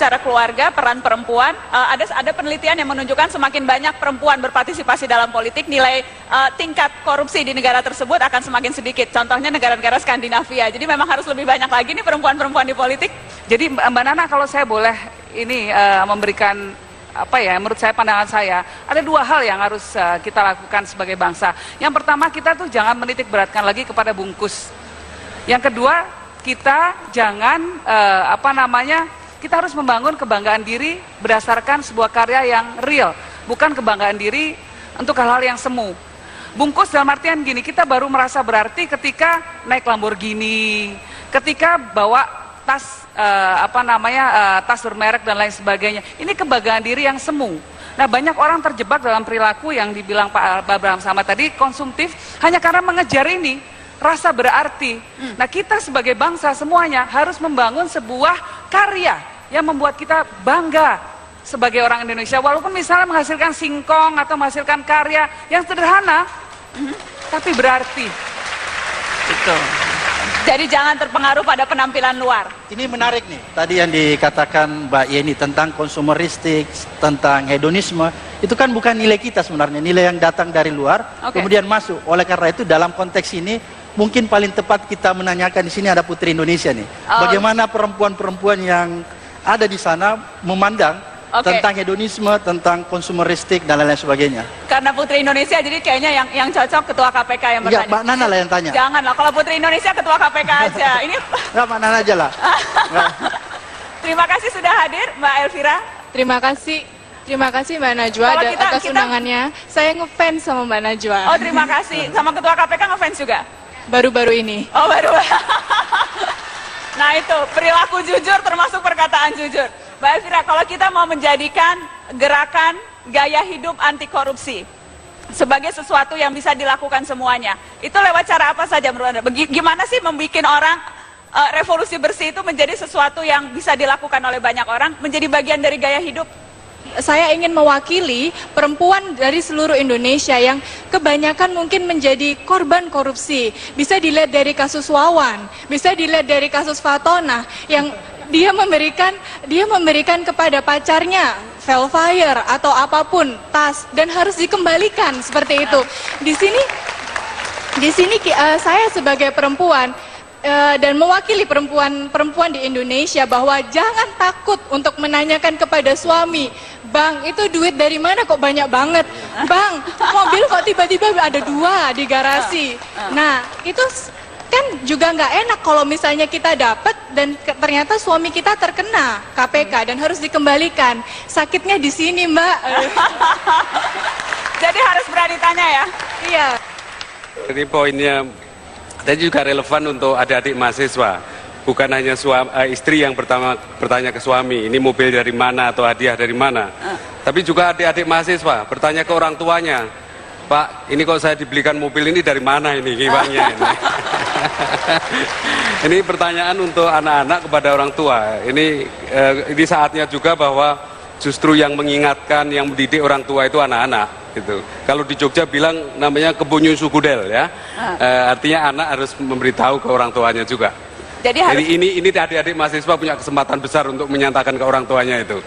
secara keluarga, peran perempuan, ada penelitian yang menunjukkan semakin banyak perempuan berpartisipasi dalam politik, nilai tingkat korupsi di negara tersebut akan semakin sedikit. Contohnya negara-negara Skandinavia. Jadi memang harus lebih banyak lagi nih perempuan-perempuan di politik. Jadi Mbak Nana, kalau saya boleh ini memberikan apa ya, menurut saya, pandangan saya, ada dua hal yang harus kita lakukan sebagai bangsa. Yang pertama, kita tuh jangan menitik beratkan lagi kepada bungkus. Yang kedua, kita jangan kita harus membangun kebanggaan diri berdasarkan sebuah karya yang real, bukan kebanggaan diri untuk hal-hal yang semu. Bungkus dalam artian gini, kita baru merasa berarti ketika naik Lamborghini, ketika bawa tas tas bermerek dan lain sebagainya. Ini kebanggaan diri yang semu. Nah, banyak orang terjebak dalam perilaku yang dibilang Pak Abraham sama tadi, konsumtif, hanya karena mengejar ini rasa berarti. Nah, kita sebagai bangsa semuanya harus membangun sebuah karya yang membuat kita bangga sebagai orang Indonesia, walaupun misalnya menghasilkan singkong atau menghasilkan karya yang sederhana tapi berarti. Itu. Jadi jangan terpengaruh pada penampilan luar. Ini menarik nih, tadi yang dikatakan Mbak Yeni tentang konsumeristik, tentang hedonisme, itu kan bukan nilai kita sebenarnya, nilai yang datang dari luar, kemudian masuk. Oleh karena itu dalam konteks ini, mungkin paling tepat kita menanyakan di sini ada Putri Indonesia nih. Bagaimana perempuan-perempuan yang ada di sana memandang tentang hedonisme, tentang konsumeristik dan lain-lain sebagainya. Karena Putri Indonesia, jadi kayaknya yang cocok Ketua KPK yang bertanya. Enggak, Mbak Nana lah yang tanya. Janganlah, kalau Putri Indonesia Ketua KPK aja. Ini. Enggak, Mbak Nana aja lah. Terima kasih sudah hadir, Mbak Elvira. Terima kasih Mbak Najwa atas undangannya. Saya ngefans sama Mbak Najwa. Oh, terima kasih. Sama Ketua KPK ngefans juga? Baru-baru ini. Oh, baru. Nah, itu perilaku jujur termasuk perkataan jujur. Mbak Elvira, kalau kita mau menjadikan gerakan gaya hidup anti korupsi sebagai sesuatu yang bisa dilakukan semuanya, itu lewat cara apa saja menurut Anda? Gimana sih membuat orang revolusi bersih itu menjadi sesuatu yang bisa dilakukan oleh banyak orang, menjadi bagian dari gaya hidup? Saya ingin mewakili perempuan dari seluruh Indonesia yang kebanyakan mungkin menjadi korban korupsi. Bisa dilihat dari kasus Wawan, bisa dilihat dari kasus Fatona yang dia memberikan kepada pacarnya Velfire atau apapun, tas, dan harus dikembalikan seperti itu. Di sini saya sebagai perempuan dan mewakili perempuan di Indonesia bahwa jangan takut untuk menanyakan kepada suami, "Bang, itu duit dari mana kok banyak banget? Bang, mobil kok tiba-tiba ada 2 di garasi." Nah, itu kan juga nggak enak kalau misalnya kita dapat dan ternyata suami kita terkena KPK dan harus dikembalikan. Sakitnya di sini, Mbak. Jadi harus berani tanya ya? Iya. Jadi poinnya tadi juga relevan untuk adik-adik mahasiswa. Bukan hanya istri yang pertama bertanya ke suami, ini mobil dari mana atau hadiah dari mana. Tapi juga adik-adik mahasiswa bertanya ke orang tuanya, "Pak, ini kok saya dibelikan mobil ini dari mana ini uangnya ini?" Ini pertanyaan untuk anak-anak kepada orang tua. Ini saatnya juga bahwa justru yang mengingatkan, yang mendidik orang tua itu anak-anak. Gitu. Kalau di Jogja bilang namanya kebunyu sugudel ya, artinya anak harus memberitahu ke orang tuanya juga. Jadi ini adik-adik mahasiswa punya kesempatan besar untuk menyatakan ke orang tuanya itu.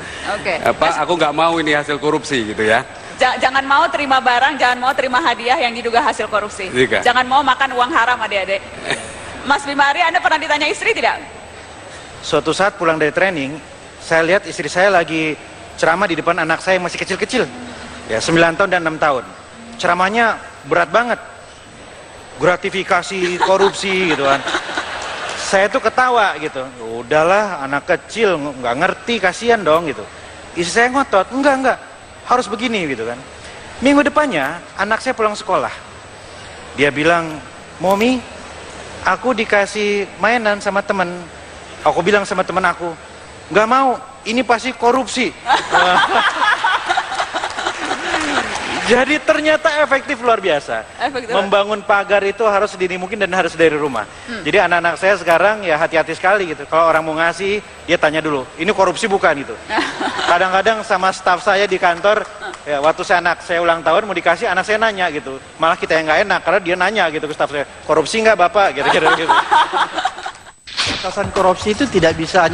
Pak, aku nggak mau ini hasil korupsi gitu ya. Jangan mau terima barang, jangan mau terima hadiah yang diduga hasil korupsi. Jangan mau makan uang haram, adik-adik. Mas Bimari, Anda pernah ditanya istri tidak? Suatu saat pulang dari training, saya lihat istri saya lagi ceramah di depan anak saya yang masih kecil-kecil. Ya, 9 tahun dan 6 tahun. Ceramahnya berat banget. Gratifikasi, korupsi gitu kan. Saya tuh ketawa gitu. Udahlah, anak kecil nggak ngerti, kasihan dong gitu. Istri saya ngotot, enggak, harus begini gitu kan. Minggu depannya anak saya pulang sekolah. Dia bilang, "Momi, aku dikasih mainan sama temen." Aku bilang sama temen aku, "Nggak mau, ini pasti korupsi." Jadi ternyata efektif luar biasa. Membangun pagar itu harus sedini mungkin dan harus dari rumah. Jadi anak-anak saya sekarang ya hati-hati sekali gitu. Kalau orang mau ngasih, dia tanya dulu, "Ini korupsi bukan?" gitu. Kadang-kadang sama staf saya di kantor, ya waktu anak saya ulang tahun mau dikasih, anak saya nanya gitu. Malah kita yang nggak enak karena dia nanya gitu ke staf saya, "Korupsi nggak Bapak?" Gitu-gitu gitu. Pemberantasan korupsi itu tidak bisa hanya